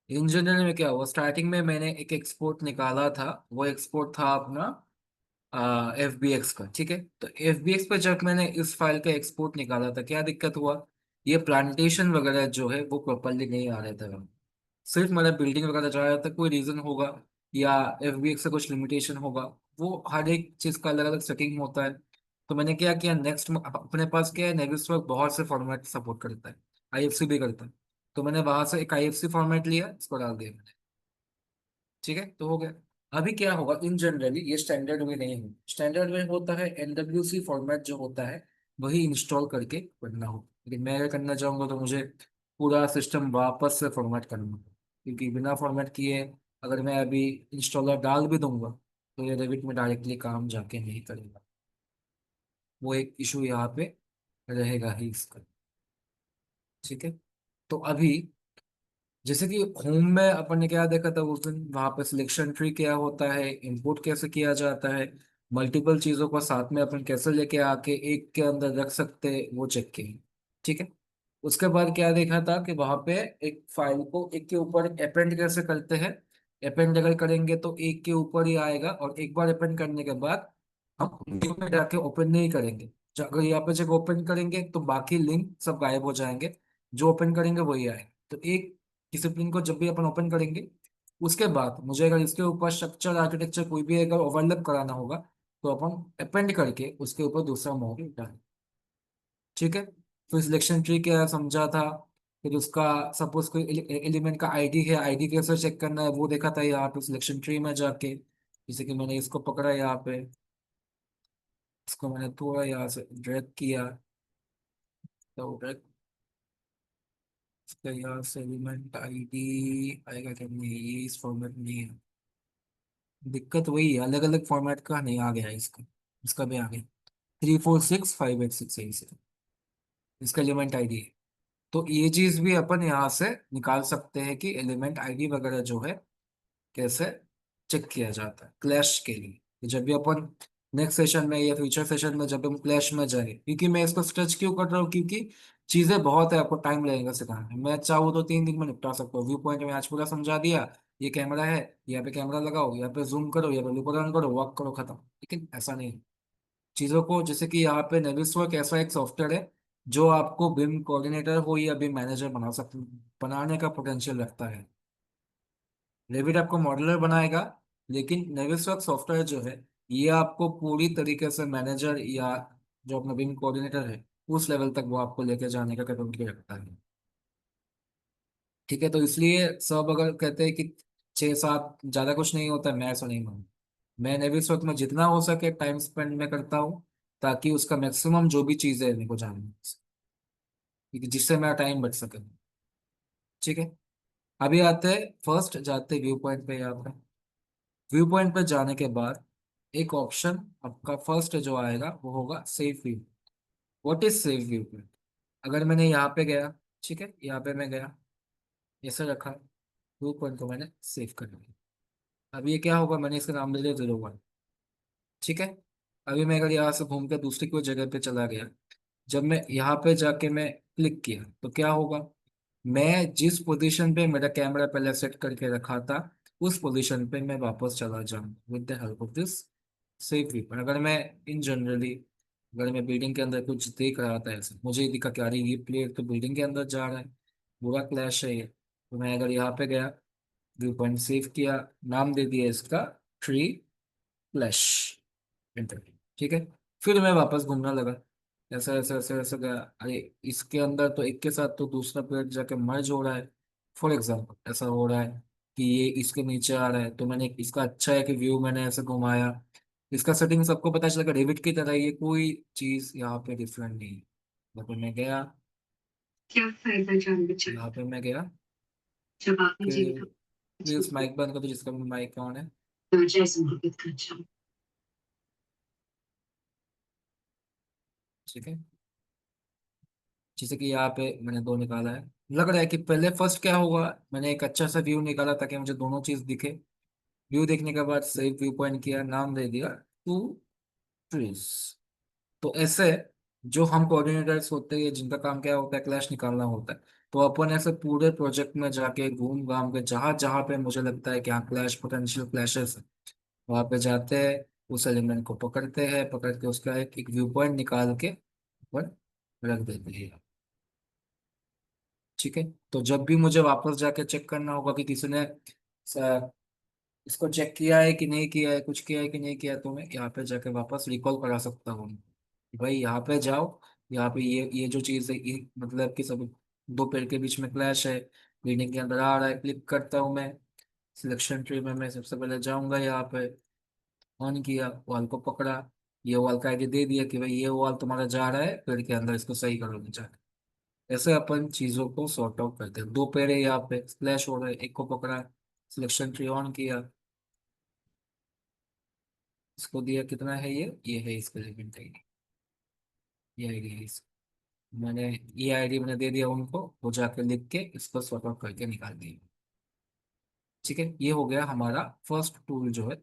In general में क्या हुआ, स्टार्टिंग में मैंने एक एक्सपोर्ट निकाला था। वो एक्सपोर्ट था अपना एफ बी एक्स का, ठीक है। तो एफ बी एक्स पे जब मैंने इस फाइल का एक्सपोर्ट निकाला था, क्या दिक्कत हुआ, ये प्लांटेशन वगैरह जो है वो प्रॉपरली नहीं आ रहे थे। सिर्फ मतलब बिल्डिंग वगैरह जा रहा था, कोई रीजन होगा या एफ बी एक्स से कुछ लिमिटेशन होगा। वो हर एक चीज का अलग अलग सेटिंग होता है। तो मैंने क्या किया नेक्स्ट में, अपने पास क्या है, नेविस्वर्क बहुत से फॉर्मेट सपोर्ट करता है, आई एफ सी भी करता है। तो मैंने वहां से एक आई एफ सी फॉर्मेट लिया, इसको डाल दिया मैंने। ठीक है, तो हो गया। अभी क्या होगा, इन जनरली ये स्टैंडर्ड वे नहीं है। स्टैंडर्ड वे होता है एनडब्ल्यूसी फॉर्मेट जो होता है वही इंस्टॉल करके करना हो। लेकिन मैं अगर करना चाहूंगा तो मुझे पूरा सिस्टम वापस से फॉर्मेट करना होगा, क्योंकि बिना फॉर्मेट किए अगर मैं अभी इंस्टॉलर डाल भी दूंगा तो ये रेविट में डायरेक्टली काम जाके नहीं करेगा। वो एक इशू यहाँ पे रहेगा ही इसका। ठीक है, तो अभी जैसे कि होम में अपन ने क्या देखा था उस दिन, वहां पे सिलेक्शन ट्री क्या होता है, इंपोर्ट कैसे किया जाता है, मल्टीपल चीजों को साथ में अपन कैसे लेके आके एक के अंदर रख सकते हैं, वो चेक किए। ठीक है, उसके बाद क्या देखा था कि वहां पे एक फाइल को एक के ऊपर अपेंड कैसे करते हैं। अपेंड अगर करेंगे तो एक के ऊपर ही आएगा, और एक बार अपेंड करने के बाद हम न्यू में जाके ओपन नहीं करेंगे। अगर यहाँ पे जब ओपन करेंगे तो बाकी लिंक सब गायब हो जाएंगे, जो ओपन करेंगे वही आएगा। तो एक डिसिप्लिन को जब भी अपन ओपन करेंगे, उसके बाद मुझे अगर इसके ऊपर स्ट्रक्चर आर्किटेक्चर कोई भी अगर ओवरलैप कराना होगा तो अपन अपेंड करके उसके ऊपर दूसरा मॉड्यूल डालें। ठीक है, फिर सिलेक्शन ट्री क्या समझा था। फिर उसका सपोज कोई एलिमेंट का आईडी है, आईडी कैसे चेक करना है वो देखा था यहाँ पे सिलेक्शन ट्री में जाके। जैसे कि मैंने इसको पकड़ा यहाँ पे, इसको मैंने थोड़ा यहाँ से ड्रैग किया, तो ड्रैग यहाँ से एलिमेंट आईडी आएगा क्या, नहीं ये इस फॉर्मेट में नहीं है। दिक्कत वही है, अलग अलग फॉर्मेट का नहीं आ गया है इसका। इसका भी आ गया 346 586 सही से, इसका एलिमेंट आईडी है। तो ये चीज भी अपन यहाँ से निकाल सकते हैं कि एलिमेंट आईडी वगैरह जो है कैसे चेक किया जाता है क्लैश के लिए। तो जब भी अपन नेक्स्ट सेशन में या फ्यूचर सेशन में जब हम क्लैश में जाएंगे, क्योंकि मैं इसको स्ट्रेच क्यों कर रहा हूँ, क्योंकि चीजें बहुत है, आपको टाइम लगेगा सिखाने में। मैं चाहूँ तो 3 दिन में निपटा सकता हूँ। व्यू पॉइंट में आज पूरा समझा दिया, ये कैमरा है, यहाँ पे कैमरा लगाओ, यहाँ पे जूम करो, यहाँ पे लुक अराउंड करो, वॉक करो, खत्म। लेकिन ऐसा नहीं है। चीजों को जैसे कि यहाँ पे नेविसवर्क ऐसा एक सॉफ्टवेयर है जो आपको बिम कोऑर्डिनेटर हो या बिम मैनेजर बना सकते, बनाने का पोटेंशियल रखता है। रेविट आपको मॉडलर बनाएगा, लेकिन नेविसवर्क सॉफ्टवेयर जो है ये आपको पूरी तरीके से मैनेजर या जो अपना बिम कोऑर्डिनेटर है उस लेवल तक वो आपको लेके जाने का कैपेबिलिटी रखता है। ठीक है, तो इसलिए सब अगर कहते हैं कि 6 7 ज्यादा कुछ नहीं होता है, मैं ऐसा नहीं मानता। मैं नेविसवर्क में जितना हो सके टाइम स्पेंड में करता हूँ, ताकि उसका मैक्सिमम जो भी चीज़ है मेरे को जानना, क्योंकि जिससे मेरा टाइम बच सके। ठीक है, अभी आते हैं फर्स्ट जाते व्यू पॉइंट पे। यहाँ पे व्यू पॉइंट पे जाने के बाद एक ऑप्शन आपका फर्स्ट जो आएगा वो होगा save view. What is save view point. अगर मैंने यहाँ पे गया, ठीक है, यहाँ पे मैं गया, ऐसे रखा, व्यू पॉइंट को मैंने सेव कर लिया। अब ये क्या होगा, मैंने इसका नाम दे दिया 01। ठीक है, अभी मैं अगर यहाँ से घूम के दूसरी कोई जगह पे चला गया, जब मैं यहाँ पे जाके मैं क्लिक किया तो क्या होगा, मैं जिस पोजीशन पे मेरा कैमरा पहले सेट करके रखा था उस पोजीशन पे मैं वापस चला जाऊँ with the help of this save view. अगर मैं इन जनरली अगर मैं बिल्डिंग के अंदर कुछ देख रहा था ऐसे, मुझे दिखा कि अरे ये प्लेयर तो बिल्डिंग के अंदर जा रहा है, बुरा क्लैश है ये, तो मैं अगर यहाँ पे गया, व्यू पॉइंट सेव किया, नाम दे दिया इसका ट्री फ्लैश, एंटर। ठीक है, फिर मैं वापस घूमने लगा, ऐसा ऐसा ऐसा ऐसा गया, अरे इसके अंदर तो एक के साथ तो दूसरा पेड़ जाके मर्ज हो रहा है। फॉर एग्जाम्पल ऐसा हो रहा है कि ये इसके नीचे आ रहा है, तो मैंने इसका अच्छा है कि व्यू मैंने ऐसे घुमाया, इसका सेटिंग सबको पता चला डेविड की तरह, ये कोई चीज यहाँ पे डिफरेंट नहीं है। यहाँ पे मैं गया, क्या फायदा जान यहाँ बचाने पे मैं गया जब आपने कि जिनका प्लीज माइक बंद कर दो, जिसका माइक ऑन है। जैसे मोहब्बत का अच्छा। ठीक है, जैसे कि यहाँ पे मैंने दो निकाला है, लग रहा है कि पहले फर्स्ट क्या होगा, मैंने एक अच्छा सा व्यू निकाला ताकि मुझे दोनों चीज दिखे। व्यू देखने के बाद सेव व्यू पॉइंट किया, नाम दे दिया टू ट्रीज। तो ऐसे जो हम कोऑर्डिनेटर्स होते हैं जिनका काम क्या होता है, क्लैश निकालना होता है। तो अपन ऐसे पूरे प्रोजेक्ट में जाके घूम घाम के जहां जहां पे मुझे लगता है कि हाँ क्लैश, पोटेंशियल क्लैशेस है, वहां पे जाते हैं, उस एलिमेंट को पकड़ते हैं, पकड़ के उसका एक व्यू पॉइंट निकाल के अपन रख देते हैं। ठीक है। तो जब भी मुझे वापस जाके चेक करना होगा कि किसी ने इसको चेक किया है कि नहीं किया है, कुछ किया है कि नहीं किया, तो मैं यहाँ पे जाके वापस रिकॉल करा सकता हूँ कि भाई यहाँ पे जाओ, यहाँ पे ये जो चीज़ है, ये मतलब कि सब दो पेड़ के बीच में क्लैश है, रीडिंग के अंदर आ रहा है, क्लिक करता हूँ मैं सिलेक्शन ट्री में, मैं सबसे पहले जाऊंगा यहाँ पे, ऑन किया, वॉल को पकड़ा, ये वॉल का आगे दे दिया कि भाई ये वॉल तुम्हारा जा रहा है पेड़ के अंदर, इसको सही करोगे जाके। ऐसे अपन चीजों को सॉर्ट आउट करते हैं। दो पेड़ है यहाँ पे, स्प्लैश हो रहा है, एक को पकड़ा, सिलेक्शन ट्री ऑन किया, इसको दिया कितना है ये है इसका एलिमेंट आईडी, ये आईडी है इस, मैंने ये आईडी मैंने दे दिया उनको, वो जाकर लिख के इसको सॉर्ट आउट करके निकाल दिया। ठीक है, ये हो गया हमारा फर्स्ट टूल जो है।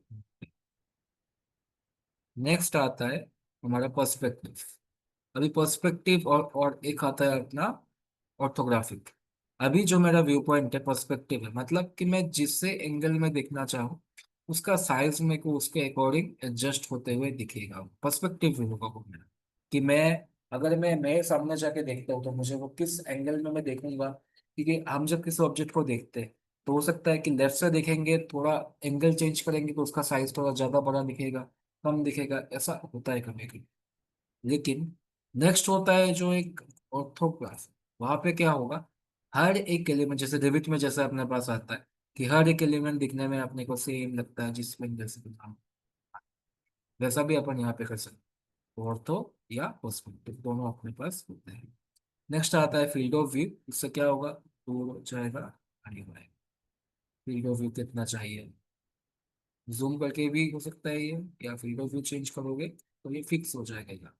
नेक्स्ट आता है हमारा पर्सपेक्टिव। अभी पर्सपेक्टिव और एक आता है अपना ऑर्थोग्राफिक। अभी जो मेरा व्यू पॉइंट है पर्सपेक्टिव है, मतलब कि मैं जिससे एंगल में देखना चाहूँ उसका साइज में को उसके अकॉर्डिंग एडजस्ट होते हुए दिखेगा, पर्सपेक्टिव व्यू होगा वो मेरा। कि मैं, अगर मैं सामने जाके देखता हूँ तो मुझे वो किस एंगल में मैं देखूंगा। क्योंकि हम जब किसी ऑब्जेक्ट को देखते हैं तो हो सकता है कि लेफ्ट से देखेंगे, थोड़ा एंगल चेंज करेंगे तो उसका साइज थोड़ा ज्यादा बड़ा दिखेगा, कम दिखेगा, ऐसा होता है कभी कभी। लेकिन नेक्स्ट होता है जो एक ऑर्थोग्राफ, वहां पे क्या होगा, हर एक एलिमेंट जैसे रिविट में जैसे अपने पास आता है कि हर एक एलिमेंट दिखने में अपने को सेम लगता है जिसमें जैसे भी नाम, वैसा भी अपन यहाँ पे कर सकते हैं। ऑर्थो या पर्सपेक्टिव दोनों अपने पास होते हैं। नेक्स्ट आता है फील्ड ऑफ व्यू। इससे क्या होगा, दूर हो जाएगा, आगे बढ़ेगा। फील्ड ऑफ व्यू कितना चाहिए, जूम करके भी हो सकता है ये, या फील्ड ऑफ व्यू चेंज करोगे तो ये फिक्स हो जाएगा।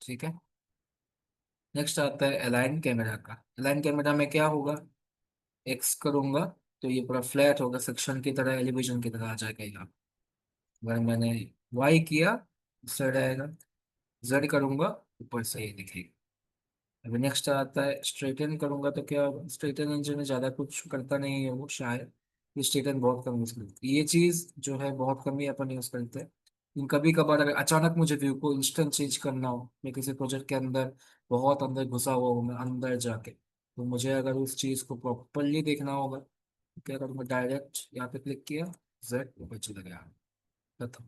ठीक है। नेक्स्ट आता है अलाइन कैमरा का। अलाइन कैमरा में क्या होगा, एक्स करूंगा तो ये पूरा फ्लैट होगा, सेक्शन की तरह, एलिवेशन की तरह आ जाएगा यहाँ। अगर मैंने वाई किया साइड आएगा, जेड करूंगा ऊपर से ये दिखेगा। अभी नेक्स्ट आता है स्ट्रेटन करूंगा तो क्या होगा, स्ट्रेटन इंजन में ज्यादा कुछ करता नहीं है वो शायद, ये स्ट्रेटन बहुत कम यूज करते हैं। ये चीज जो है बहुत कम ही अपन यूज करते हैं। लेकिन कभी कभार अगर अचानक मुझे व्यू को इंस्टेंट चेंज करना हो, मैं किसी प्रोजेक्ट के अंदर बहुत अंदर घुसा हुआ हूँ मैं अंदर जाके, तो मुझे अगर उस चीज को प्रॉपरली देखना होगा तो क्या करूँगा, डायरेक्ट यहाँ पे क्लिक किया, जेड ऊपर चला गया, खत्म।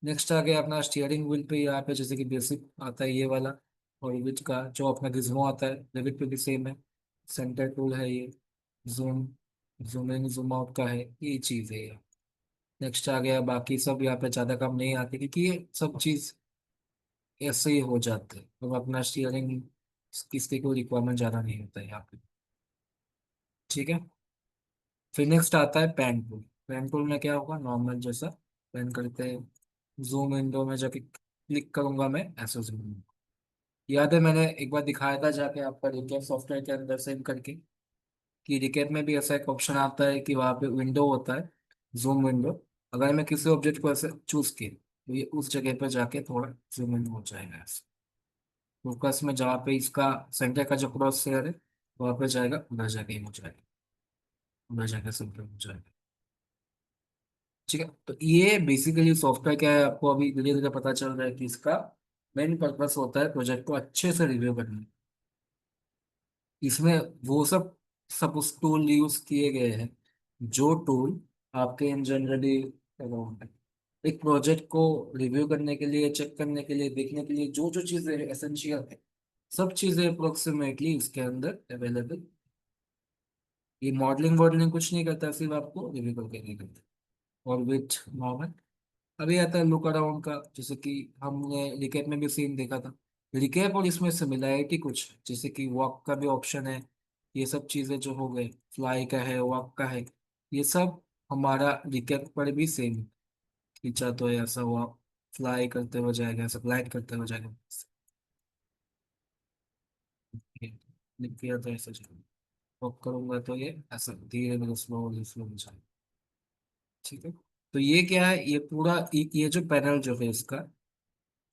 नेक्स्ट आ गया अपना स्टीयरिंग व्हील पे, यहाँ पे जैसे कि बेसिक आता है ये वाला, और विच का जो अपना गिज्मो आता है रेविट पे भी सेम है। सेंटर टूल है ये, zoom, zoom in zoom out का है, ये चीज़ है ये। नेक्स्ट आ गया, बाकी सब यहाँ पे ज़्यादा काम नहीं आते क्योंकि ये सब चीज़ ऐसे ही हो जाते हैं, तो अपना स्टीयरिंग किसकी कोई रिक्वायरमेंट ज़्यादा नहीं होता है यहाँ पे। ठीक है। फिर नेक्स्ट आता है पेन टूल। पेन टूल में क्या होगा, नॉर्मल जैसा पेन करते हैं, जूम विंडो में जाके क्लिक करूंगा मैं, ऐसा जूम। याद है मैंने एक बार दिखाया था जाके आपका रिकेप सॉफ्टवेयर के अंदर सेव करके, कि रिकेप में भी ऐसा एक ऑप्शन आता है कि वहाँ पे विंडो होता है, जूम विंडो। अगर मैं किसी ऑब्जेक्ट को ऐसे चूज किया तो ये उस जगह पर जाके थोड़ा जूम इन हो जाएगा ऐसे, फोकस में जहाँ पे इसका सेंटर का जो क्रॉस हेयर है वहाँ पे जाएगा, उधर जाके ही हो जाएगा, उधर जाके सेंटर हो जाएगा। ठीक है। तो ये बेसिकली सॉफ्टवेयर क्या है, आपको अभी धीरे धीरे पता चल रहा है कि इसका मेन पर्पस होता है प्रोजेक्ट को अच्छे से रिव्यू करना। इसमें वो सब सब उस टूल यूज किए गए हैं जो टूल आपके इन जनरली एक प्रोजेक्ट को रिव्यू करने के लिए, चेक करने के लिए, देखने के लिए जो जो चीजें एसेंशियल है, सब चीजें अप्रोक्सीमेटली इसके अंदर अवेलेबल। ये मॉडलिंग वॉडलिंग कुछ नहीं करता, सिर्फ आपको रिव्यू करके नहीं करता। और विथ नॉर्मल, अभी आता है लुक अराउंड का, जैसे कि हमने रिकेप में भी सीन देखा था। रिकेप और इसमें सिमिलैरिटी कुछ है, जैसे कि वॉक का भी ऑप्शन है, ये सब चीजें जो हो गए, फ्लाई का है, वॉक का है, ये सब हमारा रिकेप पर भी सेम। खींचा तो ऐसा हुआ, फ्लाई करते हुए जाएगा, ऐसा ग्लाइड करते हुए जाएगा, क्लिक किया तो ऐसा चलेगा, वॉक करूंगा तो ये ऐसा धीरे धीरे स्लो स्लो जाएगा। ठीक है। तो ये क्या है, ये पूरा ये जो पैनल जो है इसका,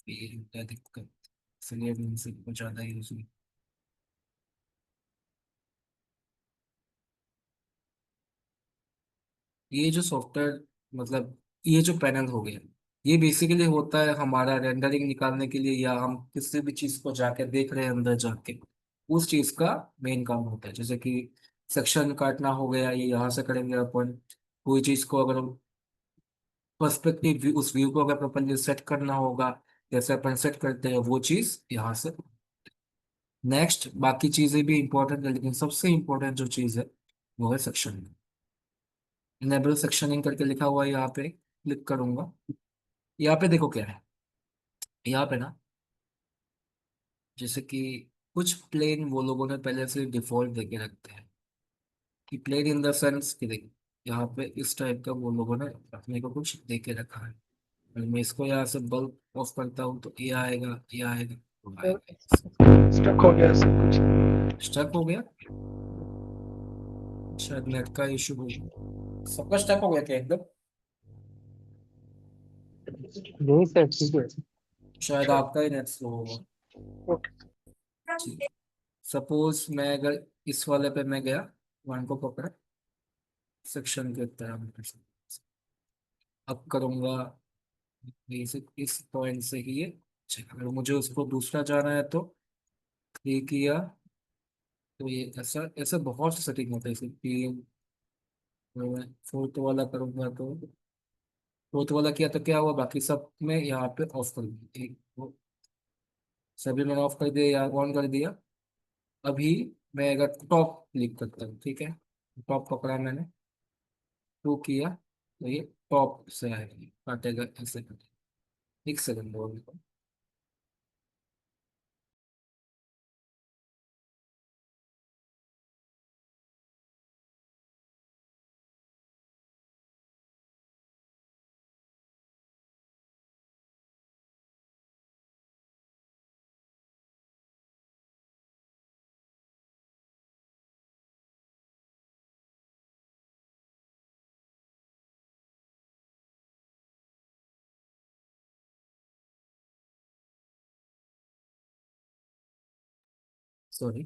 ये क्या दिक्कत, इसलिए अभी इनसे कुछ ज्यादा यूज नहीं। ये जो सॉफ्टवेयर, मतलब ये जो पैनल हो गया, ये बेसिकली होता है हमारा रेंडरिंग निकालने के लिए, या हम किसी भी चीज को जाके देख रहे हैं अंदर जाके, उस चीज का मेन काम होता है। जैसे कि सेक्शन काटना हो गया, ये यहाँ से करेंगे अपन। कोई चीज को अगर पर्सपेक्टिव व्यू, उस व्यू को अगर प्रॉपरली सेट करना होगा, जैसे अपन सेट करते हैं वो चीज यहाँ से। नेक्स्ट बाकी चीजें भी इंपॉर्टेंट है, लेकिन सबसे इंपॉर्टेंट जो चीज है वो है सेक्शन। इनेबल सेक्शनिंग करके लिखा हुआ है यहाँ पे, क्लिक करूंगा। यहाँ पे देखो क्या है, यहाँ पे ना, जैसे कि कुछ प्लेन वो लोगों ने पहले से डिफॉल्ट देके रखते हैं, कि प्लेन इन द सेंस कि देखो, यहाँ पे इस टाइप का वो लोगों ने अपने को कुछ दे के रखा है। अगर मैं इसको यहाँ से बल्ब ऑफ करता हूँ तो ये आएगा, ये आएगा, तो आएगा। स्टक हो गया सब कुछ। स्टक हो गया, शायद नेट का इशू होगा। सबका स्टक हो गया क्या एकदम? नहीं सर, ठीक है। शायद आपका ही नेट स्लो होगा। ओके। ठीक। सपोज मैं अगर इस वाले पे मैं गया, वन को पकड़ा, सेक्शन के पैरामीटर, अब करूंगा बेसिक इस पॉइंट से ही ये check। अगर मुझे उसको दूसरा जाना है तो ये किया, तो ये ऐसा ऐसा बहुत से सेटिंग होता है इसके तीन। मैं फोर्थ वाला करूंगा तो फोर्थ वाला किया तो क्या हुआ, बाकी सब में यहाँ पे ऑफ कर दिया, एक वो सभी मैंने ऑफ कर दिया या ऑन कर दिया। अभी मैं अगर टॉप क्लिक करता हूँ, ठीक है, टॉप पकड़ा मैंने, टू किया, तो ये टॉप से आएगा, काटेगा ऐसे काटेगा। एक सेकंड बोल। सॉरी।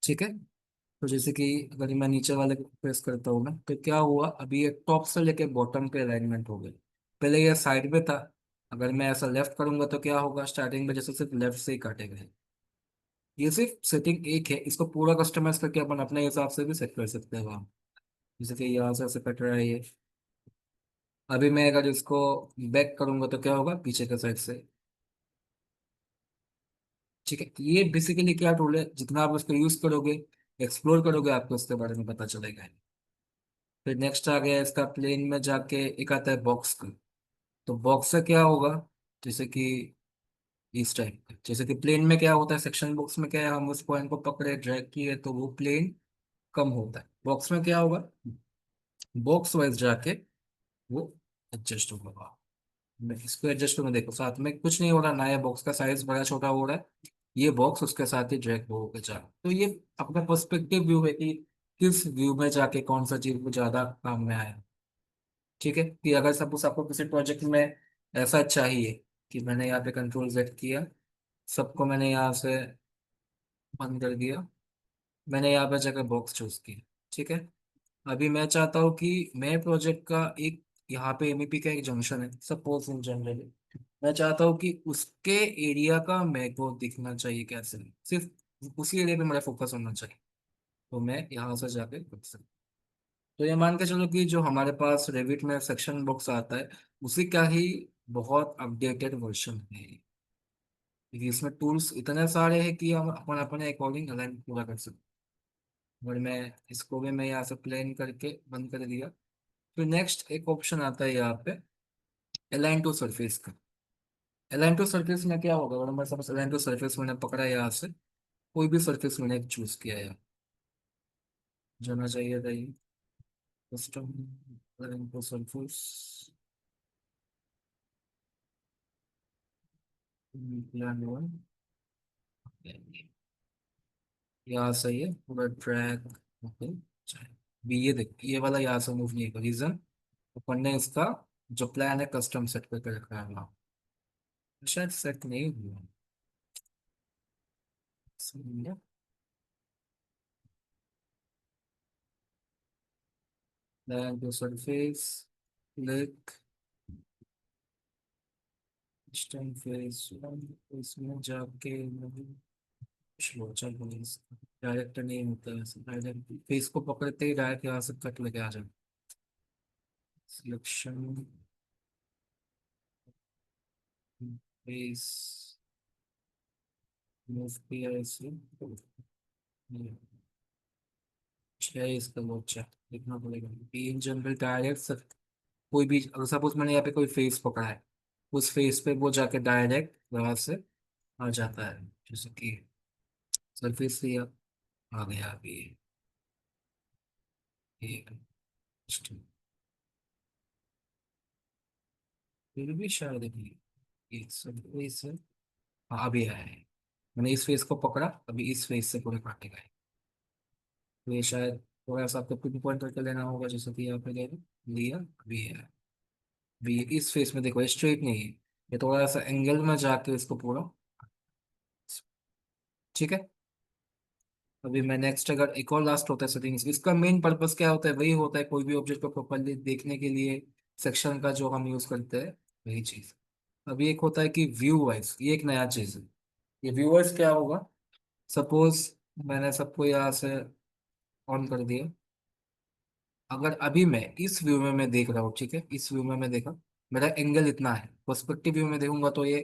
ठीक है, तो जैसे कि अगर मैं नीचे वाले को प्रेस करता हूँ ना, तो क्या हुआ, अभी ये टॉप से लेके बॉटम पे अलाइनमेंट हो गई। पहले ये साइड में था, अगर मैं ऐसा लेफ्ट करूंगा तो क्या होगा, स्टार्टिंग में जैसे सिर्फ लेफ्ट से ही काटेगा। ये सिर्फ सेटिंग एक है, इसको पूरा कस्टमाइज करके अपन अपने हिसाब से भी सेट कर सकते हैं वहाँ। जैसे कि यहाँ से ऐसे कट रहा है ये। अभी मैं अगर इसको बैक करूंगा तो क्या होगा, पीछे के साइड से। ठीक है, ये बेसिकली क्या टूल है, जितना आप उसको यूज करोगे, एक्सप्लोर करोगे, आपको उसके बारे में पता चलेगा। फिर नेक्स्ट आ गया इसका प्लेन में जाके, एक आता है बॉक्स का। तो बॉक्स से क्या होगा, जैसे कि इस टाइप, जैसे कि प्लेन में क्या होता है, सेक्शन बॉक्स में क्या है, हम उस पॉइंट को पकड़े ड्रैग किए तो वो प्लेन कम होता है। बॉक्स में क्या होगा, बॉक्स वाइज जाके वो एडजस्ट होगा। मैं इसको एडजस्ट करूँ, देखो साथ में कुछ नहीं हो रहा, नया बॉक्स का साइज बड़ा छोटा हो रहा है, ये बॉक्स उसके साथ ही ड्रैग होकर जा। तो ये अपना पर्सपेक्टिव व्यू है कि किस व्यू में जाके कौन सा चीज को ज्यादा काम में आया। ठीक है, कि अगर सपोज आपको किसी प्रोजेक्ट में ऐसा चाहिए कि मैंने यहाँ पे कंट्रोल जेड किया, सबको मैंने यहाँ से बंद कर दिया, मैंने यहाँ पे जगह बॉक्स चूज किया। ठीक है, अभी मैं चाहता हूँ कि मैं प्रोजेक्ट का एक, यहाँ पे एमईपी का एक जंक्शन है सपोज इन जनरली, मैं चाहता हूँ कि उसके एरिया का मेरे को दिखना चाहिए कैसे, सिर्फ उसी एरिया पे मेरा फोकस होना चाहिए। तो मैं यहाँ से जाके कर सकता हूँ। तो ये मान के चलो कि जो हमारे पास रेविट में सेक्शन बॉक्स आता है, उसी का ही बहुत अपडेटेड वर्जन है, क्योंकि इसमें टूल्स इतने सारे हैं कि हम अपन अपने अकॉर्डिंग अलाइन पूरा कर सकते हैं। और मैं इसको भी मैं यहाँ से प्लेन करके बंद कर दिया। फिर नेक्स्ट एक ऑप्शन आता है यहाँ पे, अलाइन टू सरफेस का। अलाइन टू सरफेस में क्या होगा, अगर मैं सपोज अलाइन टू सरफेस मैंने पकड़ा यहाँ से, कोई भी सरफेस मैंने चूज किया है, जाना चाहिए था ये custom align to surface, plane one, यहाँ सही है पूरा ट्रैक। ओके, भी ये देख, ये वाला यहाँ से मूव नहीं होगा, रीजन अपन ने इसका जो प्लान है कस्टम सेट करके रखा है वहाँ। शायद सेट नहीं हुआ। समझे? Then to surface, click, stem face, इसमें जाके चल डायरेक्ट नहीं होता है, डायरेक्ट फेस को पकड़ते ही डायरेक्ट यहाँ से कट लगे आ जाए। सिलेक्शन फेस मूव किया इसे, है इसका वो चेक देखना पड़ेगा। इन जनरल डायरेक्ट सब कोई भी, अगर सपोज मैंने यहाँ पे कोई फेस पकड़ा है, उस फेस पे वो जाके डायरेक्ट वहां से आ जाता है। जैसे कि सरफेस से आ गया अभी ये, फिर भी शायद अभी ये सरफेस है। हाँ अभी आया है। मैंने इस फेस को पकड़ा, अभी इस फेस से पूरे काटेगा। तो ये शायद थोड़ा सा आपको पिन पॉइंट करके लेना होगा, जैसे कि यहाँ पे ले लिया अभी है। अभी इस फेस में देखो स्ट्रेट नहीं है, ये थोड़ा सा एंगल में जाके इसको पूरा, ठीक है। अभी मैं नेक्स्ट, अगर एक और लास्ट होता है सेटिंग्स, इसका मेन पर्पस क्या होता है, वही होता है कोई भी ऑब्जेक्ट को प्रॉपरली देखने के लिए सेक्शन का जो हम यूज करते हैं, वही चीज। अभी एक होता है कि व्यू वाइज, ये एक नया चीज है। ये व्यू वाइज क्या होगा, सपोज मैंने सबको यहाँ से ऑन कर दिया। अगर अभी मैं इस व्यू में मैं देख रहा हूँ, ठीक है, इस व्यू में मैं देखा, मेरा एंगल इतना है, पर्सपेक्टिव व्यू में देखूंगा तो ये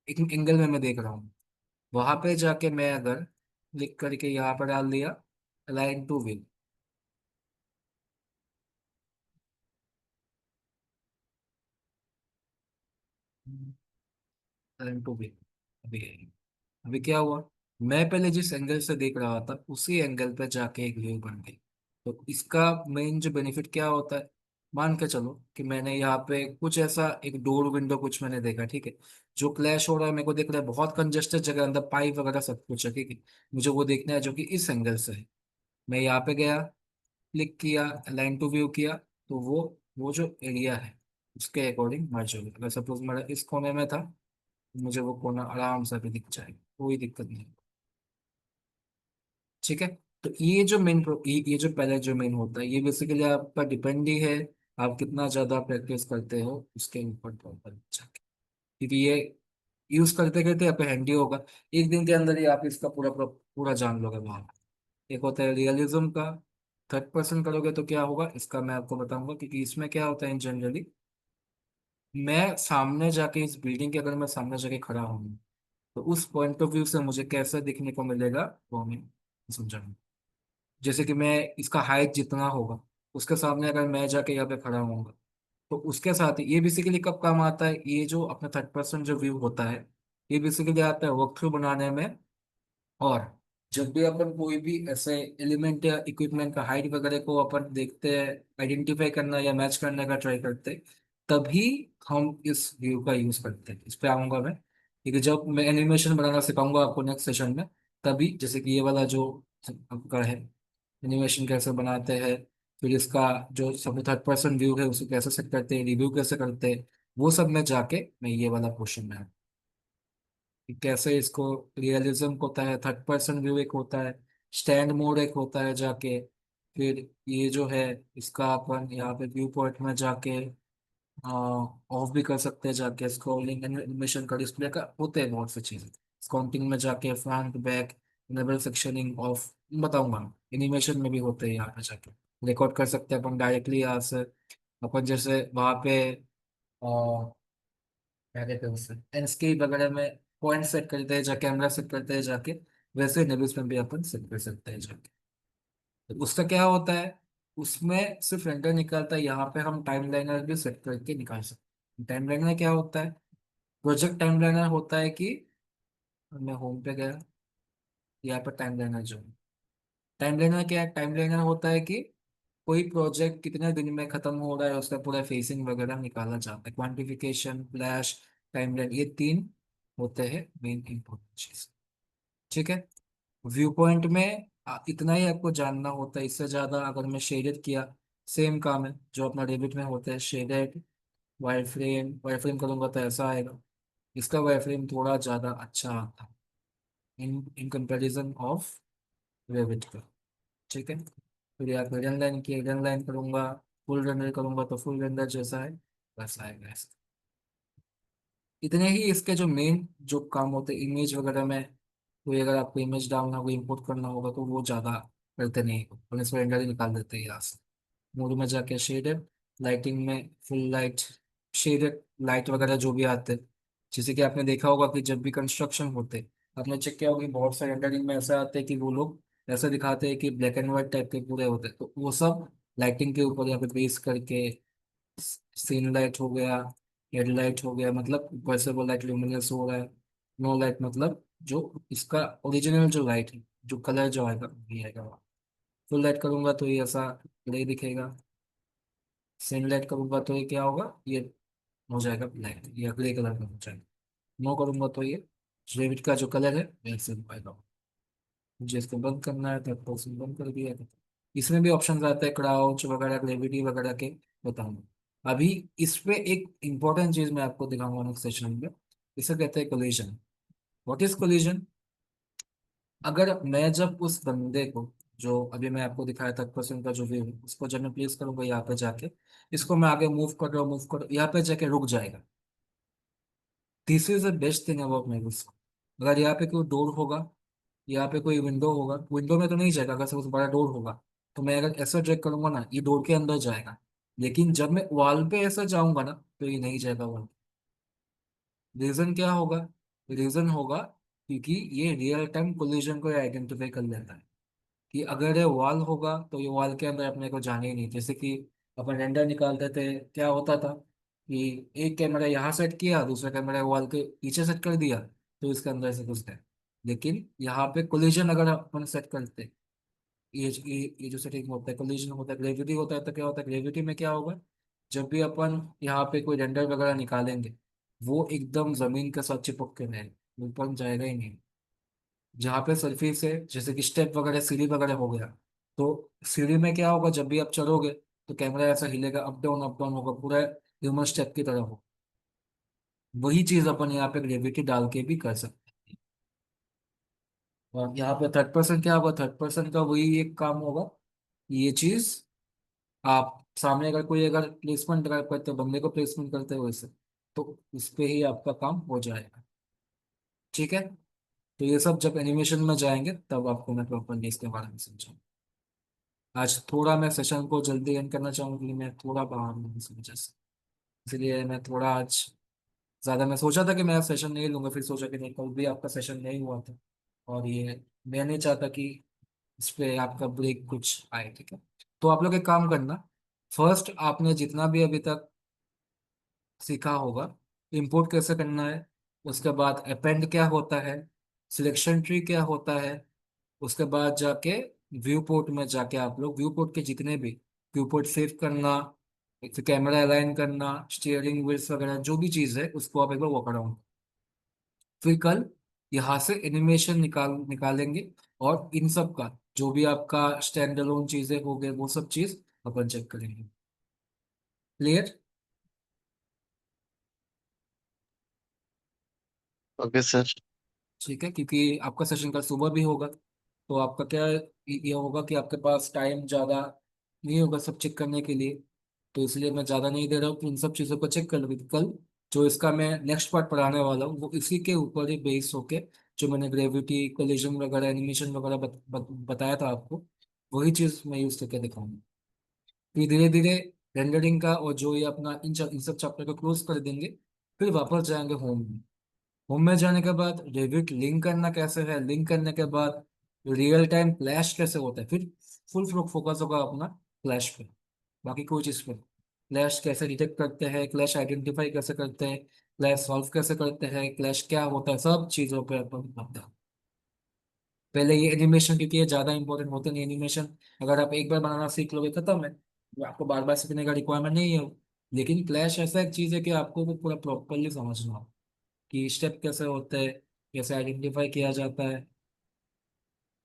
एक एंगल में मैं देख रहा हूँ। वहां पे जाके मैं अगर क्लिक करके यहाँ पर डाल दिया align to view, align to view, अभी अभी क्या हुआ, मैं पहले जिस एंगल से देख रहा था उसी एंगल पे जाके एक व्यू बन गई। तो इसका मेन जो बेनिफिट क्या होता है, मान के चलो कि मैंने यहाँ पे कुछ ऐसा एक डोर विंडो कुछ मैंने देखा, ठीक है, जो क्लैश हो रहा है, मेरे को दिख रहा है बहुत कंजेस्टेड जगह, अंदर पाइप वगैरह सब कुछ है, ठीक है, मुझे वो देखना है जो कि इस एंगल से है। मैं यहाँ पे गया, क्लिक किया, लाइन टू व्यू किया, तो वो जो एरिया है उसके अकॉर्डिंग मर्ज हो गया। अगर सपोज मेरा इस कोने में था, मुझे वो कोना आराम से भी दिख जाएगा, कोई दिक्कत नहीं। ठीक है। तो ये जो मेन ये जो पहले जो मेन होता है, ये बेसिकली आपका डिपेंड ही है, आप कितना ज्यादा प्रैक्टिस करते हो उसके ऊपर प्रॉपर जाके। क्योंकि ये यूज करते करते आप हैंडी होगा, एक दिन के अंदर ही आप इसका पूरा पूरा पूरा जान लोगे वहां। एक होता है रियलिज्म का, थर्ड पर्सन करोगे तो क्या होगा इसका मैं आपको बताऊंगा। क्योंकि इसमें क्या होता है इन जनरली, मैं सामने जाके इस बिल्डिंग के, अगर मैं सामने जाके खड़ा हूँ तो उस पॉइंट ऑफ व्यू से मुझे कैसा दिखने को मिलेगा वो मैं समझाऊंगा। जैसे कि मैं इसका हाइट जितना होगा उसके सामने अगर मैं जाके यहाँ पे खड़ा होऊंगा, तो उसके साथ ही ये बेसिकली कब काम आता है, ये जो अपना थर्ड पर्सन जो व्यू होता है, ये बेसिकली आता है वॉक थ्रू बनाने में। और जब भी अपन कोई भी ऐसे एलिमेंट या इक्विपमेंट का हाइट वगैरह को अपन देखते हैं, आइडेंटिफाई करना या मैच करने का ट्राई करते हैं, तभी हम इस व्यू का यूज करते हैं। इस पे आऊंगा मैं, क्योंकि जब मैं एनिमेशन बनाना सिखाऊंगा आपको नेक्स्ट सेशन में, तभी जैसे कि ये वाला जो आपका है एनिमेशन कैसे बनाते हैं, फिर इसका जो सब थर्ड पर्सन व्यू है उसे कैसे सेट करते हैं, रिव्यू कैसे करते हैं, वो सब मैं जाके मैं ये वाला पोर्शन में कि कैसे इसको रियलिज्म होता है, थर्ड पर्सन व्यू एक होता है, स्टैंड मोड एक होता है जाके, फिर ये जो है इसका अपन यहाँ पे व्यू पॉइंट में जाके ऑफ भी कर सकते हैं, जाके स्क्रॉलिंग एनिमेशन का डिस्प्ले का होते हैं बहुत सी चीजें। काउंटिंग में जाके front back enable sectioning of बताऊंगा, एनिमेशन में भी होते हैं यहाँ पे जाके रिकॉर्ड कर सकते हैं अपन डायरेक्टली यहाँ से। अपन जैसे वहाँ पे क्या कहते हैं उससे एंडस्केप वगैरह में पॉइंट सेट करते हैं, जाके कैमरा सेट करते हैं जाके, वैसे नेबल्स में भी अपन सेट कर सकते हैं जाके। तो उसका क्या होता है, उसमें सिर्फ रेंडर निकालता है, यहाँ पे हम टाइम लाइनर भी सेट करके निकाल सकते हैं। टाइम लाइनर क्या होता है, प्रोजेक्ट टाइम लाइनर होता है कि मैं होम पे गया, यहाँ पर टाइम लाइनर जो टाइम लाइनर क्या है, टाइम लाइनर होता है कि कोई प्रोजेक्ट कितने दिन में खत्म हो रहा है, उसका पूरा फेसिंग वगैरह निकाला जाता है, क्वांटिफिकेशन फ्लैश टाइमलाइन, ये तीन होते हैं मेन इंपॉर्टेंट चीज। ठीक है। व्यू पॉइंट में इतना ही आपको जानना होता है, इससे ज्यादा अगर मैं शेडेड किया, सेम काम है जो अपना रेविट में होता है, शेडेड वायर फ्रेम करूंगा तो ऐसा आएगा। इसका वायर फ्रेम थोड़ा ज़्यादा अच्छा आता है इन इन कंपेरिजन ऑफ रेविट का। ठीक है, फिर यहाँ पे रन लाइन की रन लाइन करूंगा, फुल रेंडर करूंगा तो फुल रेंडर जैसा है वैसा आएगा ऐसा। इतने ही इसके जो मेन जो काम होते हैं इमेज वगैरह में, कोई अगर आपको इमेज डालना होगा इंपोर्ट करना होगा तो वो ज़्यादा करते नहीं हो, और इसमें रेंडर ही निकाल देते हैं यहाँ से। मोड में जाके शेडेड, लाइटिंग में फुल लाइट, शेडेड लाइट वगैरह जो भी आते हैं, जैसे कि आपने देखा होगा कि जब भी कंस्ट्रक्शन होते हैं, आपने चेक किया होगा कि बहुत सारे रेंडरिंग में ऐसा आते हैं कि वो लोग ऐसा दिखाते हैं कि ब्लैक एंड व्हाइट टाइप के पूरे होते हैं, तो वो सब लाइटिंग के ऊपर यहाँ पे बेस करके, सीन लाइट हो गया, हेडलाइट हो गया, मतलब ऊपर से वो लाइट ल्यूमिनस हो रहा है, नो लाइट मतलब जो इसका ओरिजिनल जो लाइट है, जो कलर जो आएगा ये आएगा। फुल लाइट करूंगा तो ये ऐसा ग्रे दिखेगा, सेम लाइट करूंगा तो ये क्या होगा, ये हो जाएगा ब्लैक या ग्रे कलर का हो जाएगा। नो करूंगा तो ये रेबिट का जो कलर है वैसे हो पाएगा। मुझे इसको बंद करना है तो पर्सन बंद कर दिया था। इसमें भी ऑप्शन आते हैं क्राउच वगैरह, ग्रेविटी वगैरह के, बताऊंगा अभी। इस पे एक इंपॉर्टेंट चीज मैं आपको दिखाऊंगा नेक्स्ट सेशन में, इसे कहते हैं कोलिजन। What is collision? अगर मैं जब उस बंदे को, जो अभी मैं आपको दिखाया था पर्सन का जो व्यू है, उसको जब मैं प्लेस करूंगा यहाँ पे जाके, इसको मैं आगे मूव कर रहा हूँ, यहाँ पे जाके रुक जाएगा। This is the best thing about Mavis. अगर यहाँ पे कोई डोर होगा, यहाँ पे कोई विंडो होगा, विंडो में तो नहीं जाएगा, अगर सपोज बड़ा डोर होगा तो मैं अगर ऐसा ड्रैग करूंगा ना ये डोर के अंदर जाएगा, लेकिन जब मैं वॉल पे ऐसा जाऊंगा ना तो ये नहीं जाएगा वॉल। रीजन क्या होगा? रीजन होगा क्योंकि ये रियल टाइम कोलिजन को आइडेंटिफाई कर लेता है कि अगर ये वॉल होगा तो ये वॉल के अंदर अपने को जाने ही नहीं। जैसे कि अपन रेंडर निकालते थे, क्या होता था कि एक कैमरा यहाँ सेट किया, दूसरा कैमरा वॉल के पीछे सेट कर दिया तो इसके अंदर से घुस गए। लेकिन यहाँ पे कोलिजन अगर अपन सेट करते, ये जो सेटिंग होता है कोलिजन होता है, ग्रेविटी होता है, तो क्या होता है ग्रेविटी में क्या होगा, जब भी अपन यहाँ पे कोई रेंडर वगैरह निकालेंगे वो एकदम जमीन के साथ चिपक के रहेगा, ऊपर जाएगा ही नहीं। जहाँ पे सरफेस है जैसे कि स्टेप वगैरह सीढ़ी वगैरह हो गया, तो सीढ़ी में क्या होगा जब भी आप चढ़ोगे तो कैमरा ऐसा हिलेगा, अप डाउन होगा, पूरा ह्यूमन स्टेप की तरह हो। वही चीज अपन यहाँ पे ग्रेविटी डाल के भी कर सकते हैं। और यहाँ पे थर्ड पर्सन क्या होगा, थर्ड पर्सन का वही एक काम होगा, ये चीज आप सामने अगर कोई अगर प्लेसमेंट करते हो, बंदे को प्लेसमेंट करते हो वैसे, तो उस पे ही आपका काम हो जाएगा। ठीक है, तो ये सब जब एनिमेशन में जाएंगे तब आपको मैं प्रॉपरली इसके बारे में समझाऊंगा। आज थोड़ा मैं सेशन को जल्दी एंड करना चाहूंगा क्योंकि मैं थोड़ा बाहर हूँ इस वजह से, इसलिए मैं थोड़ा आज ज़्यादा, मैं सोचा था कि मैं सेशन नहीं लूंगा, फिर सोचा कि नहीं, कल भी आपका सेशन नहीं हुआ था और ये मैं नहीं चाहता कि इस पे आपका ब्रेक कुछ आए। ठीक है, तो आप लोग एक काम करना, फर्स्ट आपने जितना भी अभी तक सीखा होगा, इंपोर्ट कैसे करना है, उसके बाद अपेंड क्या होता है, सिलेक्शन ट्री क्या होता है, उसके बाद जाके व्यू पोर्ट में जाके आप लोग व्यू पोर्ट के जितने भी व्यू पोर्ट सेव करना, फिर कैमरा अलाइन करना, स्टीयरिंग व्हील्स वगैरह जो भी चीज़ है उसको आप एक बार वर्क अराउंड, फिर कल यहाँ से एनिमेशन निकालेंगे, और इन सब का जो भी आपका स्टैंड अलोन चीज़ें हो गए वो सब चीज़ अपन चेक करेंगे। क्लियर? Okay sir. ठीक है, क्योंकि आपका सेशन कल सुबह भी होगा तो आपका क्या ये होगा कि आपके पास टाइम ज़्यादा नहीं होगा सब चेक करने के लिए, तो इसलिए मैं ज़्यादा नहीं दे रहा हूँ कि इन सब चीज़ों को चेक कर लोगे कल। जो इसका मैं नेक्स्ट पार्ट पढ़ाने वाला हूँ वो इसी के ऊपर ही बेस होके, जो मैंने ग्रेविटी कोलिजन वगैरह एनिमेशन वगैरह बताया था आपको, वही चीज़ मैं यूज़ करके दिखाऊंगा। फिर धीरे धीरे रेंडरिंग का और जो ये अपना इन सब चैप्टर को क्लोज कर देंगे, फिर वापस जाएंगे होम में। होम में जाने के बाद रेविट लिंक करना कैसे है, लिंक करने के बाद रियल टाइम क्लैश कैसे होता है, फिर फुल फोकस होगा अपना क्लैश पे, बाकी कोई चीज़ पे। क्लैश कैसे डिटेक्ट करते हैं, क्लैश आइडेंटिफाई कैसे करते हैं, क्लैश सॉल्व कैसे करते हैं, क्लैश क्या होता है, सब चीज़ों पे अपन पढ़ते हैं। पहले ये एनिमेशन, क्योंकि ये ज़्यादा इंपॉर्टेंट होते नहीं एनिमेशन, अगर आप एक बार बनाना सीख लोगे खत्म है, तो आपको बार बार सीखने का रिक्वायरमेंट नहीं है। लेकिन क्लैश ऐसा एक चीज़ है कि आपको वो पूरा प्रॉपरली समझना हो कि स्टेप कैसे होते हैं, कैसे आइडेंटिफाई किया जाता है।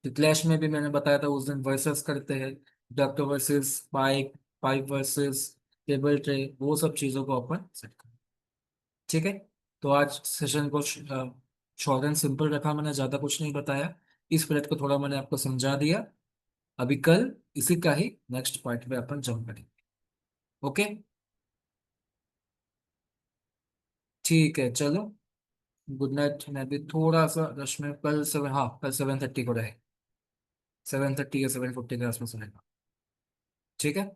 तो क्लैश में भी मैंने बताया था उस दिन वर्सेस करते हैं, duct versus pipe, pipe versus table tray, वो सब चीज़ों को अपन सेट करें। ठीक है। तो आज सेशन को शॉर्ट एंड सिंपल रखा मैंने, ज़्यादा कुछ नहीं बताया। इस प्लेट को थोड़ा मैंने आपको समझा दिया। अभी कल इसी का ही नेक्स्ट पार्ट पे अपन जम्प करेंगे। ओके, ठीक है, चलो। Good night. मैं भी थोड़ा सा रश में, कल 7, हाँ कल 7:30 को रहे, 7:30 या 7:40 के आसपास रहेगा। ठीक है।